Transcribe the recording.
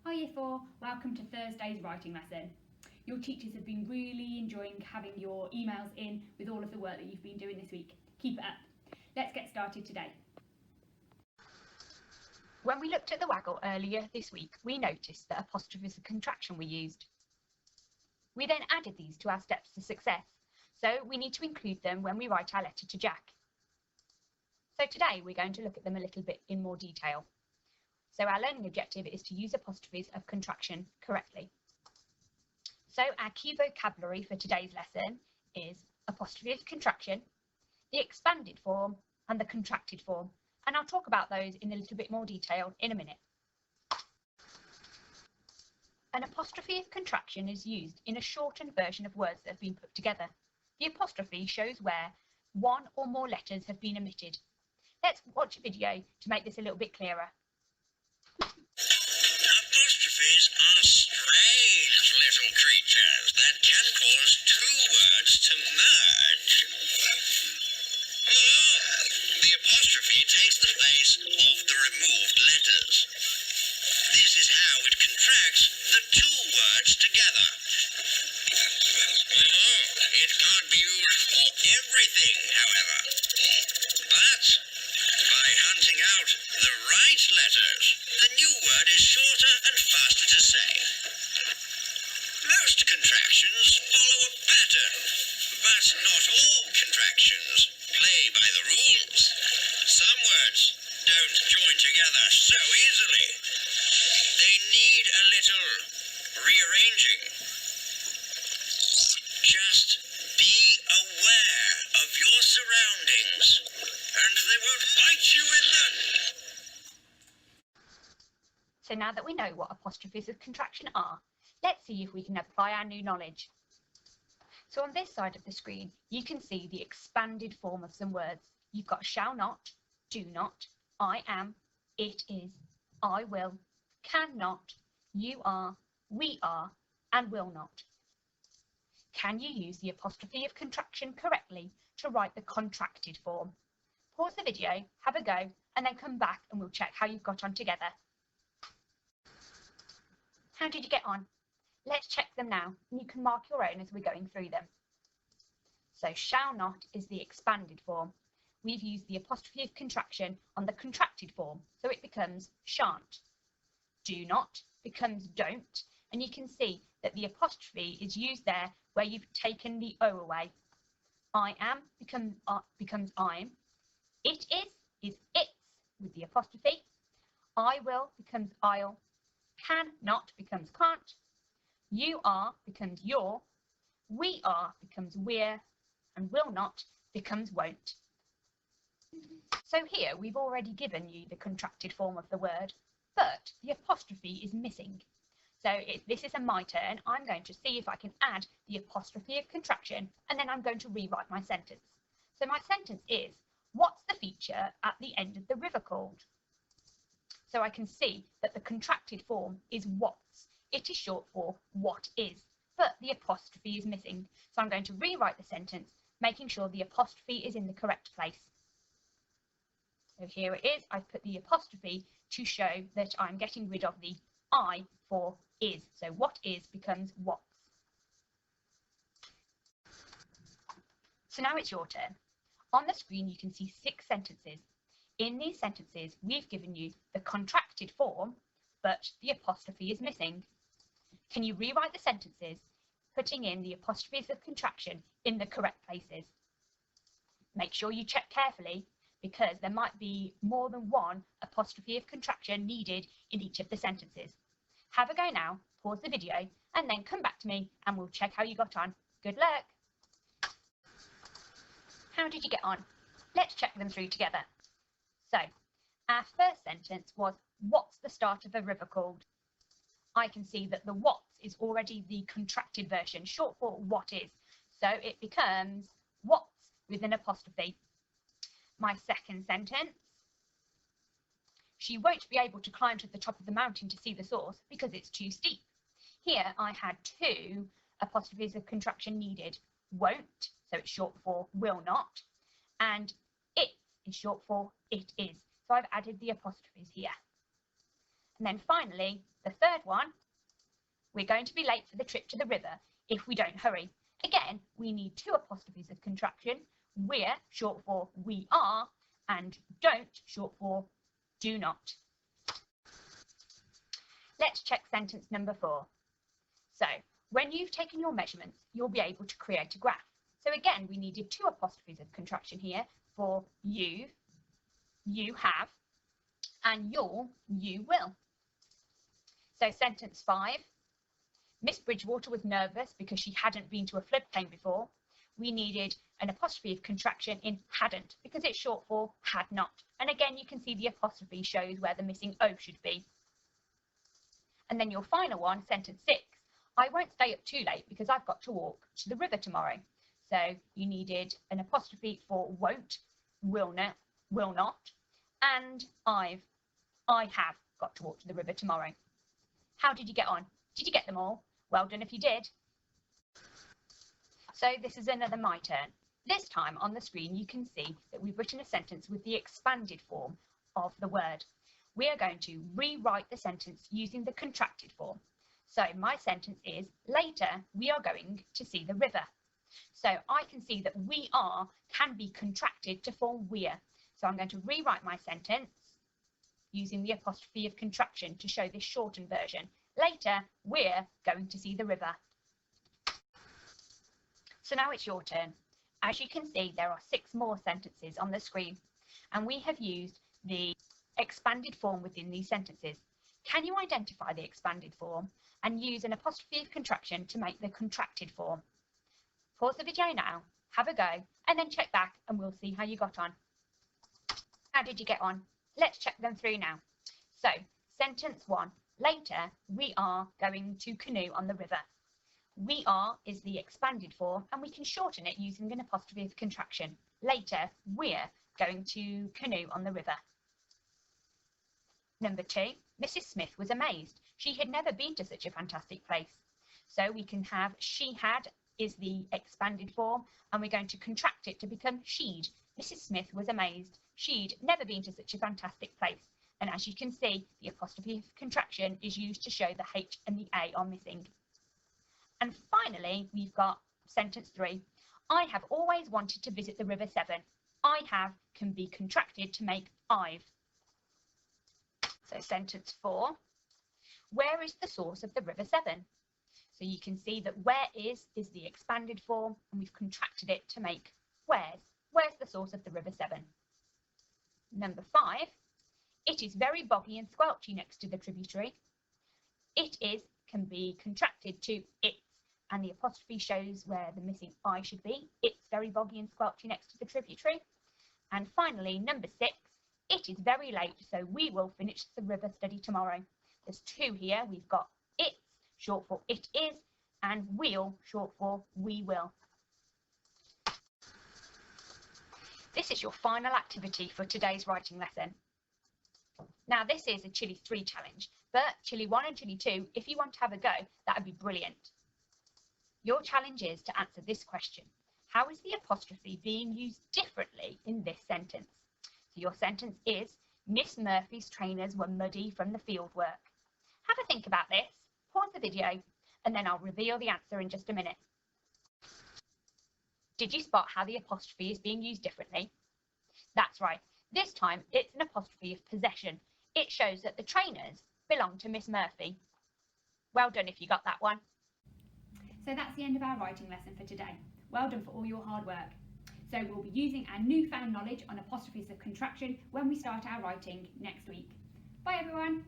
Hi Year 4, welcome to Thursday's writing lesson. Your teachers have been really enjoying having your emails in with all of the work that you've been doing this week. Keep it up. Let's get started today. When we looked at the waggle earlier this week, we noticed that apostrophes of contraction were used. We then added these to our steps to success, so we need to include them when we write our letter to Jack. So today we're going to look at them a little bit in more detail. So our learning objective is to use apostrophes of contraction correctly. So our key vocabulary for today's lesson is apostrophe of contraction, the expanded form and the contracted form, and I'll talk about those in a little bit more detail in a minute. An apostrophe of contraction is used in a shortened version of words that have been put together. The apostrophe shows where one or more letters have been omitted. Let's watch a video to make this a little bit clearer. Apostrophes are strange little creatures that can cause two words to merge. The apostrophe takes the place of the removed letters. This is how it contracts the two words together. It can't be used for everything, however. But by hunting out the right letters, the new word is shorter and faster to say. Most contractions follow a pattern, but not all contractions play by the rules. Some words don't join together so easily. They need a little rearranging. Just be aware of your surroundings, and they won't bite you in the... So now that we know what apostrophes of contraction are, let's see if we can apply our new knowledge. So on this side of the screen, you can see the expanded form of some words. You've got shall not, do not, I am, it is, I will, cannot, you are, we are, and will not. Can you use the apostrophe of contraction correctly to write the contracted form? Pause the video, have a go, and then come back and we'll check how you've got on together. How did you get on? Let's check them now, and you can mark your own as we're going through them. So shall not is the expanded form. We've used the apostrophe of contraction on the contracted form, so it becomes shan't. Do not becomes don't, and you can see that the apostrophe is used there where you've taken the O away. I am becomes I'm. It is it's with the apostrophe. I will becomes I'll. Cannot becomes can't. You are becomes your. We are becomes we're. And will not becomes won't. So here we've already given you the contracted form of the word, but the apostrophe is missing. So this is my turn. I'm going to see if I can add the apostrophe of contraction, and then I'm going to rewrite my sentence. So my sentence is, what's the feature at the end of the river called? So I can see that the contracted form is what's. It is short for what is, but the apostrophe is missing. So I'm going to rewrite the sentence, making sure the apostrophe is in the correct place. So here it is. I've put the apostrophe to show that I'm getting rid of the I for is. So what is becomes what's. So now it's your turn. On the screen you can see 6 sentences. In these sentences we've given you the contracted form, but the apostrophe is missing. Can you rewrite the sentences, putting in the apostrophes of contraction in the correct places? Make sure you check carefully, because there might be more than one apostrophe of contraction needed in each of the sentences. Have a go now, pause the video, and then come back to me and we'll check how you got on. Good luck! How did you get on? Let's check them through together. So, our first sentence was, what's the start of a river called? I can see that the what's is already the contracted version, short for what is. So it becomes what's with an apostrophe. My second sentence, she won't be able to climb to the top of the mountain to see the source because it's too steep. Here I had 2 apostrophes of contraction needed. Won't, so it's short for will not, and it is short for it is. So I've added the apostrophes here. And then finally, the third one, we're going to be late for the trip to the river if we don't hurry. Again, we need 2 apostrophes of contraction. We're short for we are, and don't short for do not. Let's check sentence number 4. So when you've taken your measurements, you'll be able to create a graph. So again, we needed 2 apostrophes of contraction here for you have, and you will. So sentence 5, Miss Bridgewater was nervous because she hadn't been to a floodplain before. We needed an apostrophe of contraction in hadn't because it's short for had not. And again, you can see the apostrophe shows where the missing O should be. And then your final one, sentence 6, I won't stay up too late because I've got to walk to the river tomorrow. So you needed an apostrophe for won't, will not, and I have got to walk to the river tomorrow. How did you get on? Did you get them all? Well done if you did. So this is another my turn. This time on the screen you can see that we've written a sentence with the expanded form of the word. We are going to rewrite the sentence using the contracted form. So my sentence is, later we are going to see the river. So I can see that we are can be contracted to form we're. So I'm going to rewrite my sentence using the apostrophe of contraction to show this shortened version. Later, we're going to see the river. So now it's your turn. As you can see, there are 6 more sentences on the screen, and we have used the expanded form within these sentences. Can you identify the expanded form and use an apostrophe of contraction to make the contracted form? Pause the video now, have a go, and then check back and we'll see how you got on. How did you get on? Let's check them through now. So, sentence 1, later we are going to canoe on the river. We are is the expanded form and we can shorten it using an apostrophe of contraction. Later, we're going to canoe on the river. Number 2, Mrs. Smith was amazed. She had never been to such a fantastic place. So we can have she had is the expanded form and we're going to contract it to become she'd. Mrs. Smith was amazed. She'd never been to such a fantastic place. And as you can see, the apostrophe of contraction is used to show the H and the A are missing. And finally, we've got sentence 3. I have always wanted to visit the River Severn. I have can be contracted to make I've. So sentence 4. Where is the source of the River Severn? So you can see that where is the expanded form and we've contracted it to make where's. Where's the source of the River Severn? Number 5. It is very boggy and squelchy next to the tributary. It is can be contracted to its, and the apostrophe shows where the missing I should be. It's very boggy and squelchy next to the tributary. And finally, number 6. It is very late, so we will finish the river study tomorrow. There's 2 here. We've got it's, short for it is, and we'll, short for we will. This is your final activity for today's writing lesson. Now, this is a Chili 3 challenge, but Chili 1 and Chili 2, if you want to have a go, that would be brilliant. Your challenge is to answer this question. How is the apostrophe being used differently in this sentence? So your sentence is, Miss Murphy's trainers were muddy from the field work. Have a think about this, pause the video, and then I'll reveal the answer in just a minute. Did you spot how the apostrophe is being used differently? That's right. This time, it's an apostrophe of possession. It shows that the trainers belong to Miss Murphy. Well done if you got that one. So that's the end of our writing lesson for today. Well done for all your hard work. So we'll be using our newfound knowledge on apostrophes of contraction when we start our writing next week. Bye everyone.